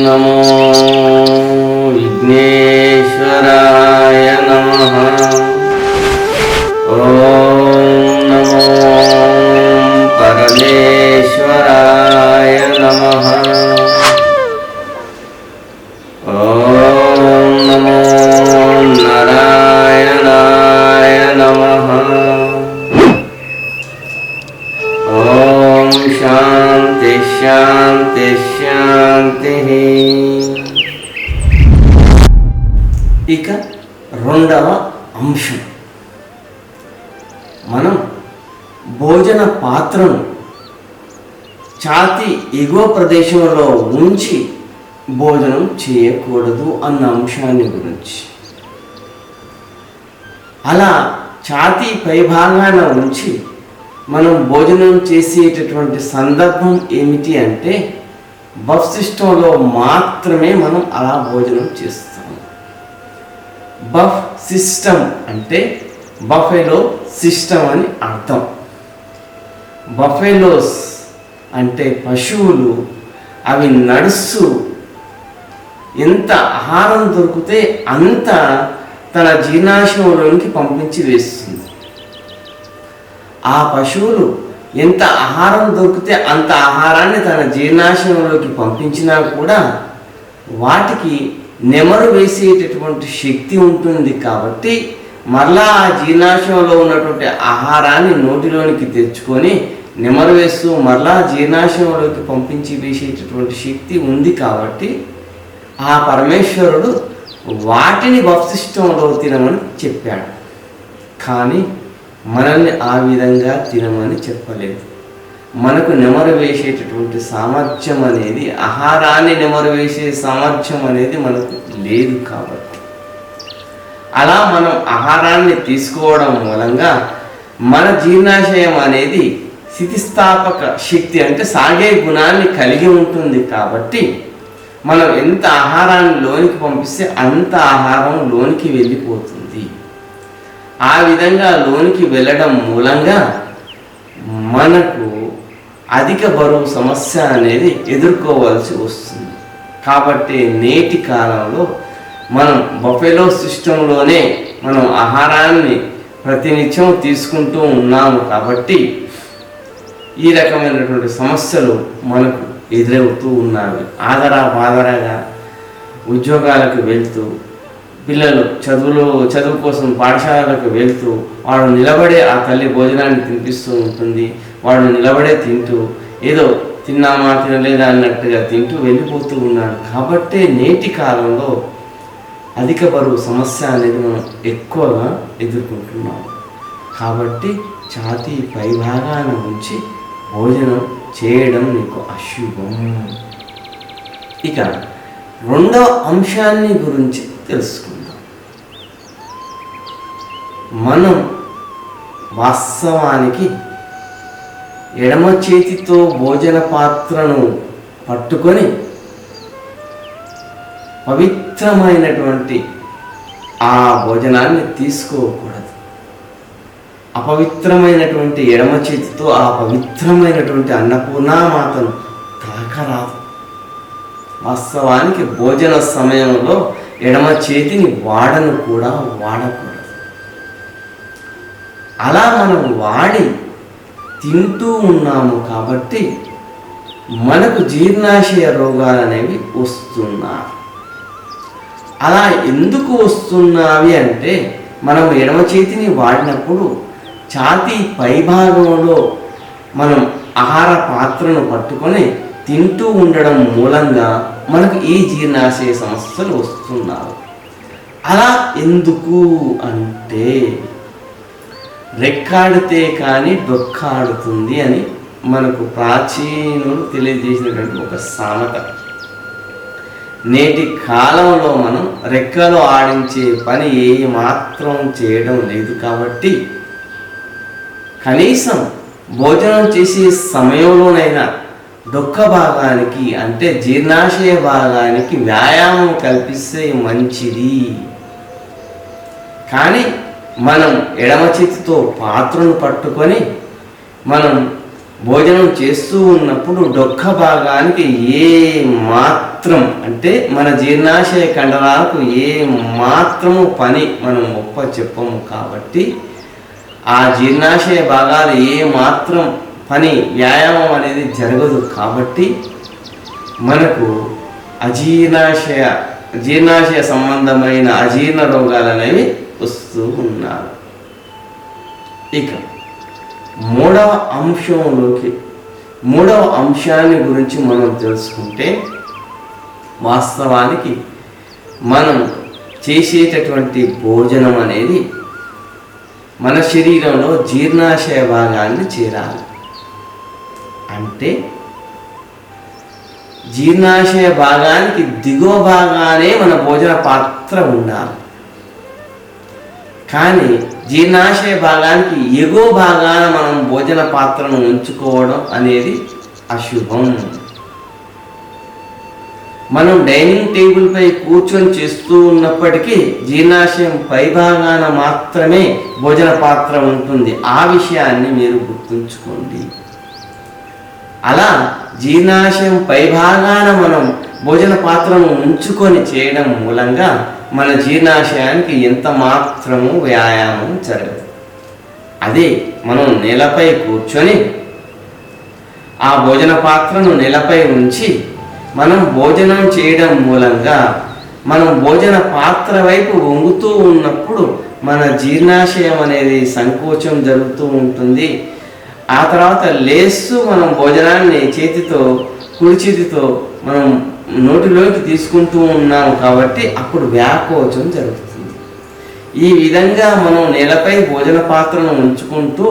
నమో విఘ్నేశ్వరాయ నమః. ఓం నమో పరమేశ్వరాయ నమః. ఓం నమో నారాయణాయ నమః. ఓం శాంతి శాంతి శాంతి. ఇక రెండవ అంశం, మనం భోజన పాత్రను ఛాతీ ఎగువ ప్రదేశంలో ఉంచి భోజనం చేయకూడదు అన్న అంశాన్ని గురించి. అలా ఛాతీ పైభాగాన ఉంచి మనం భోజనం చేసేటటువంటి సందర్భం ఏమిటి అంటే, బఫ్ సిస్టంలో మాత్రమే మనం అలా భోజనం చేస్తాము. బఫ్ సిస్టమ్ అంటే బఫెలో సిస్టమ్ అని అర్థం. బఫెలోస్ అంటే పశువులు. అవి నడుస్తూ ఎంత ఆహారం దొరికితే అంత తన జీర్ణాశయంలోనికి పంపించి వేస్తుంది. ఆ పశువులు ఎంత ఆహారం దొరికితే అంత ఆహారాన్ని తన జీర్ణాశయంలోకి పంపించినా కూడా వాటికి నెమరు వేసేటటువంటి శక్తి ఉంటుంది. కాబట్టి మరలా ఆ జీర్ణాశయంలో ఉన్నటువంటి ఆహారాన్ని నోటిలోనికి తెచ్చుకొని నెమరు వేస్తూ మరలా జీర్ణాశయంలోకి పంపించి వేసేటటువంటి శక్తి ఉంది. కాబట్టి ఆ పరమేశ్వరుడు వాటిని బఫ్ సిస్టంలో తినమని చెప్పాడు. కానీ మనల్ని ఆ విధంగా తినమని చెప్పలేదు. మనకు నెమరు వేసేటటువంటి సామర్థ్యం అనేది, ఆహారాన్ని నెమరు వేసే సామర్థ్యం అనేది మనకు లేదు. కాబట్టి అలా మనం ఆహారాన్ని తీసుకోవడం మూలంగా మన జీర్ణాశయం అనేది స్థితిస్థాపక శక్తి అంటే సాగే గుణాన్ని కలిగి ఉంటుంది. కాబట్టి మనం ఎంత ఆహారాన్ని లోనికి పంపిస్తే అంత ఆహారం లోనికి వెళ్ళిపోతుంది. ఆ విధంగా లోనికి వెళ్ళడం మూలంగా మనకు అధిక బరువు సమస్య అనేది ఎదుర్కోవాల్సి వస్తుంది. కాబట్టి నేటి కాలంలో మనం బఫెలో సిస్టంలోనే మనం ఆహారాన్ని ప్రతినిత్యం తీసుకుంటూ ఉన్నాము. కాబట్టి ఈ రకమైనటువంటి సమస్యలు మనకు ఎదురవుతూ ఉన్నవి. ఆదరా బాదరాగా ఉద్యోగాలకు వెళ్తూ, పిల్లలు చదువు కోసం పాఠశాలకు వెళ్తూ, వాడు నిలబడే ఆ తల్లి భోజనాన్ని తినిపిస్తూ ఉంటుంది. వాడు నిలబడే తింటూ ఏదో తిన్నామా తినలేదా అన్నట్టుగా తింటూ వెళ్ళిపోతూ ఉన్నాడు. కాబట్టి నేటి కాలంలో అధిక బరువు సమస్య అనేది మనం ఎక్కువగా ఎదుర్కొంటున్నాం. కాబట్టి ఛాతీ పైభాగాన ఉంచి భోజనం చేయడం నీకు అశుభం. ఇక రెండవ అంశాన్ని గురించి తెలుసుకుందాం. మనం వాస్తవానికి ఎడమ చేతితో భోజన పాత్రను పట్టుకొని పవిత్రమైనటువంటి ఆ భోజనాన్ని తీసుకోకూడదు. అపవిత్రమైనటువంటి ఎడమ చేతితో ఆ పవిత్రమైనటువంటి అన్నపూర్ణామాతను తాకరాదు. వాస్తవానికి భోజన సమయంలో ఎడమ చేతిని వాడను కూడా వాడకూడదు. అలా మనం వాడి తింటూ ఉన్నాము కాబట్టి మనకు జీర్ణాశయ రోగాలు అనేవి వస్తున్నాయి. అలా ఎందుకు వస్తున్నావి అంటే, మనం ఎడమ చేతిని వాడినప్పుడు ఛాతీ పైభాగంలో మనం ఆహార పాత్రను పట్టుకొని తింటూ ఉండడం మూలంగా మనకు ఈ జీర్ణాశయ సమస్యలు వస్తున్నాయి. అలా ఎందుకు అంటే, రెక్కాడితే కానీ డొక్కాడుతుంది అని మనకు ప్రాచీనులు తెలియజేసినటువంటి ఒక సామెత. నేటి కాలంలో మనం రెక్కలు ఆడించే పని ఏ మాత్రం చేయడం లేదు. కాబట్టి కనీసం భోజనం చేసే సమయంలోనైనా డొక్క భాగానికి అంటే జీర్ణాశయ భాగానికి వ్యాయామం కల్పిస్తే మంచిది. కానీ మనం ఎడమ చేతితో పాత్రను పట్టుకొని మనం భోజనం చేస్తూ ఉన్నప్పుడు డొక్క భాగానికి ఏ మాత్రం అంటే మన జీర్ణాశయ కండరాలకు ఏ మాత్రము పని మనం చెప్పము కాబట్టి ఆ జీర్ణాశయ భాగాలు ఏ మాత్రం పని వ్యాయామం అనేది జరగదు కాబట్టి మనకు జీర్ణాశయ సంబంధమైన అజీర్ణ రోగాలు అనేవి వస్తూ ఉన్నారు. ఇక మూడవ అంశాన్ని గురించి మనం తెలుసుకుంటే, వాస్తవానికి మనం చేసేటటువంటి భోజనం అనేది మన శరీరంలో జీర్ణాశయ భాగాన్ని చేరాలి. అంటే జీర్ణాశయ భాగానికి దిగువ భాగానే మన భోజన పాత్ర ఉండాలి. కానీ జీర్ణాశయ భాగానికి ఎగువ భాగాన మనం భోజన పాత్రను ఉంచుకోవడం అనేది అశుభం. మనం డైనింగ్ టేబుల్ పై కూర్చొని చేస్తూ ఉన్నప్పటికీ జీర్ణాశయం పై భాగాన మాత్రమే భోజన పాత్ర ఉంటుంది. ఆ విషయాన్ని మీరు గుర్తుంచుకోండి. అలా జీర్ణాశయం పై భాగాన మనం భోజన పాత్రను ఉంచుకొని చేయడం మూలంగా మన జీర్ణాశయానికి ఎంత మాత్రము వ్యాయామం జరగదు. అదే మనం నేలపై కూర్చొని ఆ భోజన పాత్రను నేలపై ఉంచి మనం భోజనం చేయడం మూలంగా మనం భోజన పాత్ర వైపు వంగుతూ ఉన్నప్పుడు మన జీర్ణాశయం అనేది సంకోచం జరుగుతూ ఉంటుంది. ఆ తర్వాత లేస్తూ మనం భోజనాన్ని కుడి చేతితో మనం నోటిలోకి తీసుకుంటూ ఉన్నాము కాబట్టి అప్పుడు వ్యాకోచం జరుగుతుంది. ఈ విధంగా మనం నేలపై భోజన పాత్రను ఉంచుకుంటూ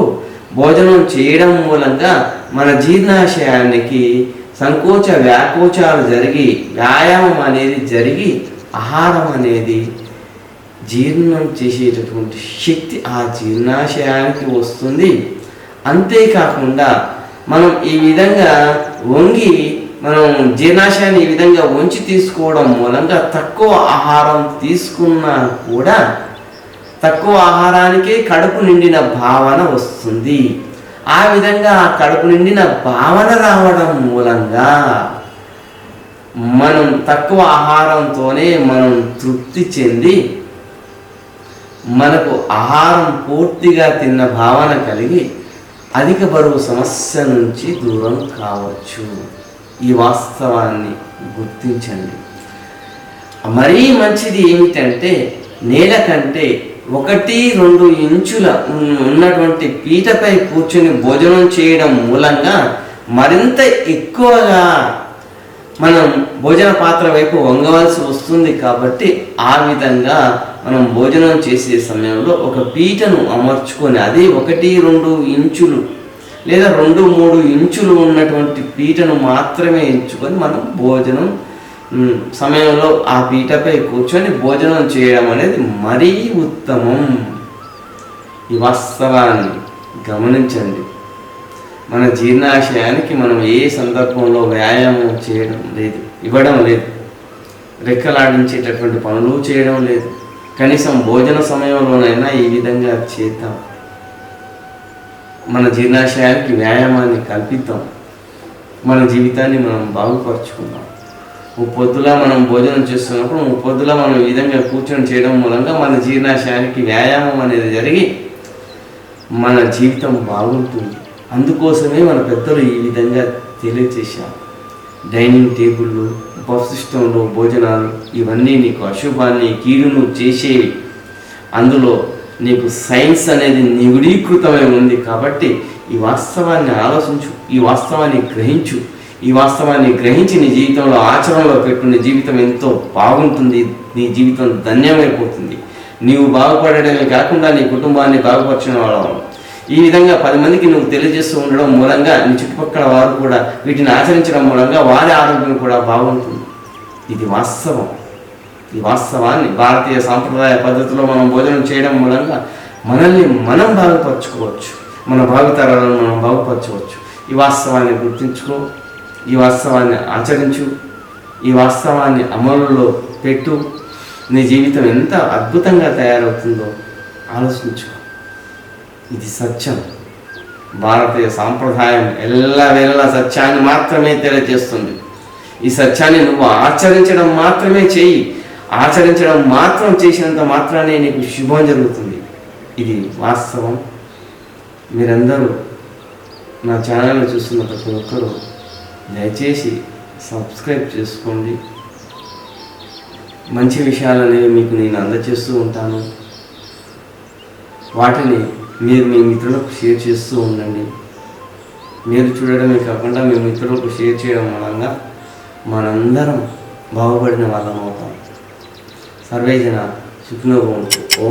భోజనం చేయడం మూలంగా మన జీర్ణాశయానికి సంకోచ వ్యాకోచాలు జరిగి వ్యాయామం అనేది జరిగి ఆహారం అనేది జీర్ణం చేసేటటువంటి శక్తి ఆ జీర్ణాశయానికి వస్తుంది. అంతేకాకుండా మనం ఈ విధంగా వంగి మనం జీర్ణాశయాన్ని ఈ విధంగా వంచి తీసుకోవడం మూలంగా తక్కువ ఆహారం తీసుకున్నా కూడా తక్కువ ఆహారానికే కడుపు నిండిన భావన వస్తుంది. ఆ విధంగా కడుపు నిండిన భావన రావడం మూలంగా మనం తక్కువ ఆహారంతోనే మనం తృప్తి చెంది మనకు ఆహారం పూర్తిగా తిన్న భావన కలిగి అధిక బరువు సమస్య నుంచి దూరం కావచ్చు. ఈ వాస్తవాన్ని గుర్తించండి. మరీ మంచిది ఏమిటంటే నేల కంటే 1-2 ఇంచుల ఉన్నటువంటి పీటపై కూర్చొని భోజనం చేయడం మూలంగా మరింత ఎక్కువగా మనం భోజన పాత్ర వైపు వంగవలసి వస్తుంది. కాబట్టి ఆ విధంగా మనం భోజనం చేసే సమయంలో ఒక పీటను అమర్చుకొని అదే 1-2 ఇంచులు లేదా 2-3 ఇంచులు ఉన్నటువంటి పీటను మాత్రమే ఎంచుకొని మనం భోజనం సమయంలో ఆ పీటపై కూర్చొని భోజనం చేయడం అనేది మరీ ఉత్తమం. ఈ వాస్తవాన్ని గమనించండి. మన జీర్ణాశయానికి మనం ఏ సందర్భంలో వ్యాయామం ఇవ్వడం లేదు, రెక్కలాడించేటటువంటి పనులు చేయడం లేదు. కనీసం భోజన సమయంలోనైనా ఈ విధంగా చేద్దాం. మన జీర్ణాశయానికి వ్యాయామాన్ని కల్పిద్దాం. మన జీవితాన్ని మనం బాగుపరుచుకుందాం. పొద్దులా మనం భోజనం చేస్తున్నప్పుడు పొద్దులా మనం ఈ విధంగా కూర్చొని చేయడం మూలంగా మన జీర్ణాశయానికి వ్యాయామం అనేది జరిగి మన జీవితం బాగుంటుంది. అందుకోసమే మన పెద్దలు ఈ విధంగా తెలియచేశారు. డైనింగ్ టేబుళ్ళు, బఫ్ సిస్టంలో భోజనాలు ఇవన్నీ నీకు అశుభాన్ని కీడును చేసేవి. అందులో నీకు సైన్స్ అనేది నిగుడీకృతమై ఉంది. కాబట్టి ఈ వాస్తవాన్ని ఆలోచించు, ఈ వాస్తవాన్ని గ్రహించు. ఈ వాస్తవాన్ని గ్రహించి నీ జీవితంలో ఆచరణలో పెట్టు. నీ జీవితం ఎంతో బాగుంటుంది. నీ జీవితం ధన్యమైపోతుంది. నీవు బాగుపడడమే కాకుండా నీ కుటుంబాన్ని బాగుపరిచిన వాళ్ళం. ఈ విధంగా 10 మందికి నువ్వు తెలియజేస్తూ ఉండడం మూలంగా నీ చుట్టుపక్కల వారు కూడా వీటిని ఆచరించడం మూలంగా వారి ఆరోగ్యం కూడా బాగుంటుంది. ఇది వాస్తవం. ఈ వాస్తవాన్ని భారతీయ సాంప్రదాయ పద్ధతిలో మనం భోజనం చేయడం మూలంగా మనల్ని మనం బాగుపరచుకోవచ్చు, మన భావితరాలను మనం బాగుపరచవచ్చు. ఈ వాస్తవాన్ని గుర్తించుకో, ఈ వాస్తవాన్ని ఆచరించు, ఈ వాస్తవాన్ని అమలులో పెట్టు. నీ జీవితం ఎంత అద్భుతంగా తయారవుతుందో ఆలోచించుకో. ఇది సత్యం. భారతీయ సాంప్రదాయం ఎల్లవేళలా సత్యాన్ని మాత్రమే తెలియజేస్తుంది. ఈ సత్యాన్ని నువ్వు ఆచరించడం మాత్రమే చేయి. ఆచరించడం మాత్రం చేసినంత మాత్రానే నీకు శుభం జరుగుతుంది. ఇది వాస్తవం. మీరందరూ నా ఛానల్ని చూస్తున్న ప్రతి ఒక్కరూ దయచేసి సబ్స్క్రైబ్ చేసుకోండి. మంచి విషయాలనేవి మీకు నేను అందజేస్తూ ఉంటాను. వాటిని మీరు మీ మిత్రులకు షేర్ చేస్తూ ఉండండి. మీరు చూడడమే కాకుండా మీ మిత్రులకు షేర్ చేయడం మూలంగా మనందరం బాగుపడిన వాళ్ళం అవుతాం. సర్వే జన సుఖినో భవంతు. ఓం